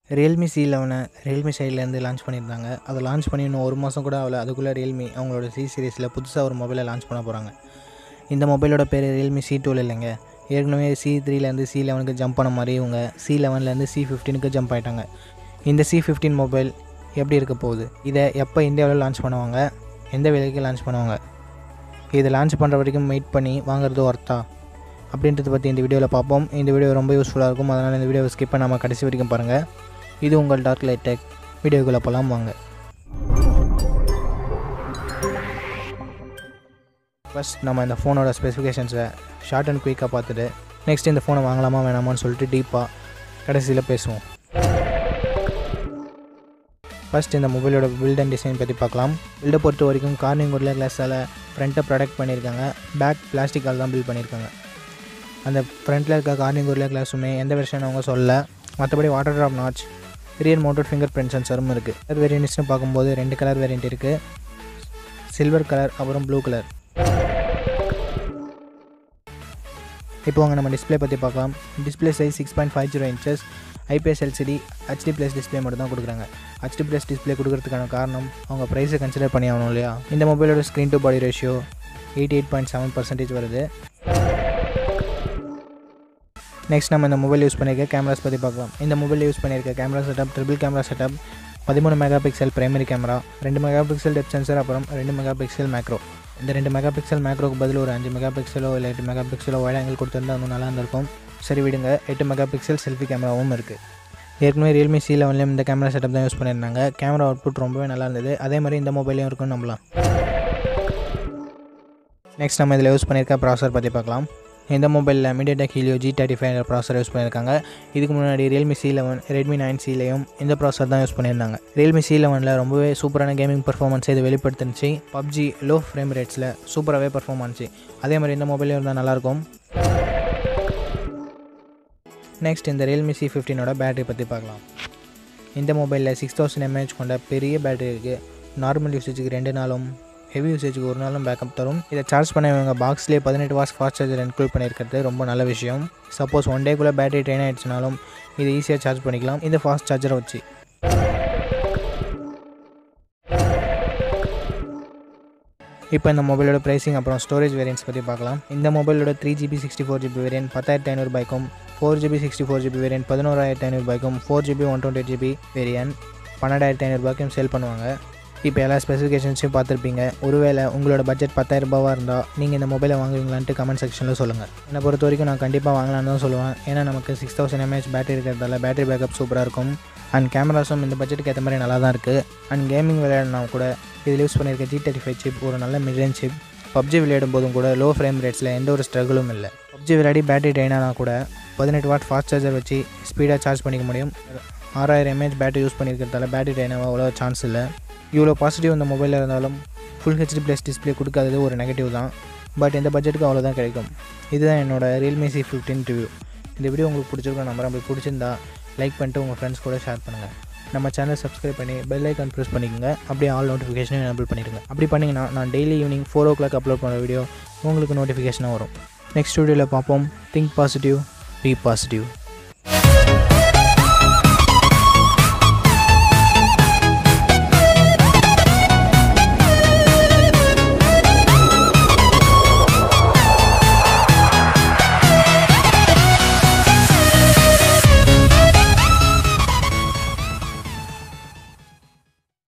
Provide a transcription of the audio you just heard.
Realme c11 Realme சைட்லேருந்து launch பண்ணியிருந்தாங்க. அதை லான்ச் பண்ணி இன்னும் ஒரு மாதம் கூட ஆகல. அதுக்குள்ளே Realme அவங்களோட C சீரிஸில் புதுசாக ஒரு மொபைலை லான்ச் பண்ண போகிறாங்க. இந்த மொபைலோட பேர் Realme C12 இல்லைங்க. ஏற்கனவே C3லேருந்து C11க்கு ஜம்ப் பண்ண மாதிரி இவங்க C11லேருந்து C15க்கு ஜம்ப் ஆகிட்டாங்க. இந்த C15 மொபைல் எப்படி இருக்க போகுது, இதை எப்போ இந்தியாவில் லான்ச் பண்ணுவாங்க, எந்த விலைக்கு லான்ச் பண்ணுவாங்க, இதை லான்ச் பண்ணுற வரைக்கும் வெயிட் பண்ணி வாங்குறது ஒர்த்தா அப்படின்றத பற்றி இந்த வீடியோவில் பார்ப்போம். இந்த வீடியோ ரொம்ப யூஸ்ஃபுல்லாக இருக்கும். அதனால் இந்த வீடியோவை ஸ்கிப் பண்ணாமல் கடைசி வரைக்கும் பாருங்கள். இது உங்கள் darklittech. வீடியோக்குள்ளே போகலாம் வாங்க. ஃபஸ்ட் நம்ம இந்த ஃபோனோட ஸ்பெசிஃபிகேஷன்ஸை ஷார்ட் அண்ட் குயிக்காக பார்த்துட்டு நெக்ஸ்ட் இந்த ஃபோனை வாங்கலாமா வேணாமான்னு சொல்லிட்டு டீப்பாக கடைசியில் பேசுவோம். ஃபஸ்ட் இந்த மொபைலோட பில்ட் அண்ட் டிசைன் பற்றி பார்க்கலாம். பில்டை பொறுத்த வரைக்கும் கார்னிங் Gorrila கிளாஸால் ஃப்ரண்ட்டை ப்ரொடக்ட் பண்ணியிருக்காங்க. பேக் பிளாஸ்டிக்கால் தான் பில்ட் பண்ணியிருக்காங்க. அந்த ஃப்ரண்ட்டில் இருக்க கார்னிங் Gorrila கிளாஸுமே எந்த வெர்ஷன் அவங்க சொல்லலை. மற்றபடி Waterdrop notch, rear mounted finger print சென்சரும் இருக்குது. கலர் வேரியன்ட்ஸ்னு பார்க்கும்போது 2 கலர் வேரியன்ட் இருக்குது. சில்வர் கலர் அப்புறம் ப்ளூ கலர். இப்போ அவங்க நம்ம டிஸ்பிளே பற்றி பார்க்கலாம். Display size 6.50 inches, IPS LCD HD+ display மட்டும் தான் கொடுக்குறாங்க. HD+ டிஸ்பிளே கொடுக்கறதுக்கான காரணம் அவங்க ப்ரைஸை கன்சிடர் பண்ணி ஆகணும் இல்லையா. இந்த மொபைலோட ஸ்க்ரீன் டு பாடி ரேஷியோ 88.7% வருது. நெக்ஸ்ட் நம்ம இந்த மொபைல் யூஸ் பண்ணியிருக்க கேமராஸ் பற்றி பார்க்கலாம். இந்த மொபைல் யூஸ் பண்ணியிருக்க camera setup triple camera setup, 13 megapixel primary camera, 2 megapixel depth sensor, அப்புறம் 2 மெகாபிக்சல் மேக்ரோ. இந்த 2 மெகாபிக்சல் மேக்ரோக்கு பதில் ஒரு 5 மெகாபிக்சலோ இல்லை 8 மெகாபிக்சலோ வைட் ஆங்கிள் கொடுத்துருந்தா இன்னும் நல்லா இருந்திருக்கும். சரி விடுங்க, 8 மெகாபிக்சல் செல்ஃபி கேமராவும் இருக்குது. ஏற்கனவே Realme C11லேயும் இந்த கேமரா செட்டப் தான் யூஸ் பண்ணியிருந்தாங்க. கேமரா அவுட்புட் ரொம்பவே நல்லா இருந்தது. அதே மாதிரி இந்த மொபைலையும் இருக்குன்னு நம்பலாம். நெக்ஸ்ட் நம்ம இதில் யூஸ் பண்ணியிருக்க ப்ராசர் பற்றி பார்க்கலாம். இந்த மொபைலில் Mediatek helio G35 ப்ராசர் யூஸ் பண்ணியிருக்காங்க. இதுக்கு முன்னாடி Realme C11 Redmi 9Cலேயும் இந்த ப்ராசர் தான் யூஸ் பண்ணியிருந்தாங்க. Realme C11ல் ரொம்பவே சூப்பரான கேமிங் பர்ஃபார்மன்ஸ் இது வெளிப்படுத்துச்சு. pubg லோ ஃப்ரேம் ரேட்ஸில் சூப்பராகவே பர்ஃபார்ம் ஆச்சு. அதே மாதிரி இந்த மொபைலையும் இருந்தால் நல்லாயிருக்கும். நெக்ஸ்ட் இந்த Realme C15ஓட பேட்டரி பற்றி பார்க்கலாம். இந்த மொபைலில் 6000 mAh கொண்ட பெரிய பேட்டரி இருக்குது. நார்மல் யூசேஜுக்கு 2 நாளும், ஹெவி யூசேஜுக்கு 1 நாளும் பேக்கப் தரும். இதை சார்ஜ் பண்ண இவங்க பாக்ஸ்லேயே 18 வாட்ஸ் ஃபாஸ்ட் சார்ஜர் இன்க்ளூட் பண்ணியிருக்கிறது ரொம்ப நல்ல விஷயம். சப்போஸ் 1 டேக்குள்ளே பேட்டரி ட்ரெயின் ஆகிடுச்சுனாலும் இதை ஈஸியாக சார்ஜ் பண்ணிக்கலாம் இந்த ஃபாஸ்ட் சார்ஜரை வச்சு. இப்போ இந்த மொபைலோட ப்ரைஸிங் அப்புறம் ஸ்டோரேஜ் வேரியன்ட்ஸ் பற்றி பார்க்கலாம். இந்த மொபைலோட 3GB 64GB வேரியன்ட் 10,500 ரூபாய்க்கும், 4GB 64GB வேரியன்ட் 11,500 ரூபாய்க்கும், 4GB 128GB வேரியன்ட் 12,500 ரூபாய்க்கும் சேல் பண்ணுவாங்க. இப்போ எல்லா ஸ்பெசிஃபிகேஷன்ஸையும் பார்த்துருப்பீங்க. ஒருவேளை உங்களோட பட்ஜெட் 10,000 ரூபாவாக இருந்தால் நீங்கள் இந்த மொபைலை வாங்குவீங்களான்ட்டு கமெண்ட் செக்ஷனில் சொல்லுங்கள். என்னை பொறுத்த வரைக்கும் நான் கண்டிப்பாக வாங்கலான்னு தான் சொல்லுவேன். ஏன்னா நமக்கு 6000 mAh பேட்டரி இருக்கிறதால பேட்டரி பேக்கப் சூப்பராக இருக்கும். அண்ட் கேமராஸும் இந்த பட்ஜெட்டுக்கு ஏற்ற மாதிரி நல்லா தான் இருக்குது. அண்ட் கேமிங் விளையாடினா கூட இதில் யூஸ் பண்ணியிருக்க G35 சிப் ஒரு நல்ல மிட்ரேஞ்ச் சிப். pubg விளையாடும் போதும் கூட லோ ஃப்ரேம் ரேட்ஸில் எந்த ஒரு ஸ்ட்ரகிளும் இல்லை. pubg விளையாடி பேட்டரி ட்ரெயின் ஆனால் கூட 18 வாட் ஃபாஸ்ட் சார்ஜர் வச்சு ஸ்பீடாக சார்ஜ் பண்ணிக்க முடியும். 6000 mAh பேட்டரி யூஸ் பண்ணியிருக்கிறதால பேட்டரி ட்ரெயின் ஆக அவ்வளோ சான்ஸ் இல்லை. இவ்வளோ பாசிட்டிவ் இந்த மொபைலில் இருந்தாலும் ஃபுல் HD+ டிஸ்பிளே கொடுக்காதது ஒரு நெகட்டிவ் தான். பட் இந்த பட்ஜெட்டுக்கு அவ்வளோதான் கிடைக்கும். இதுதான் என்னோட Realme C15 ரிவ்யூ. இந்த வீடியோ உங்களுக்கு பிடிச்சிருக்கோம் நம்பர். அப்படி பிடிச்சிருந்தா லைக் பண்ணிட்டு உங்கள் ஃப்ரெண்ட்ஸ் கூட ஷேர் பண்ணுங்கள். நம்ம சேனல் சப்ஸ்கிரைப் பண்ணி பெல் ஐக்கான் ப்ரெஸ் பண்ணிக்கோங்க. அப்படியே ஆல் நோட்டிஃபிகேஷனும் எனேபிள் பண்ணிடுங்க. அப்படி பண்ணிங்கன்னா நான் டெய்லி ஈவினிங் 4 o'clock அப்லோட் பண்ணுற வீடியோ உங்களுக்கு நோட்டிஃபிகேஷனாக வரும். நெக்ஸ்ட் வீடியோவில் பார்ப்போம். Think positive, be positive.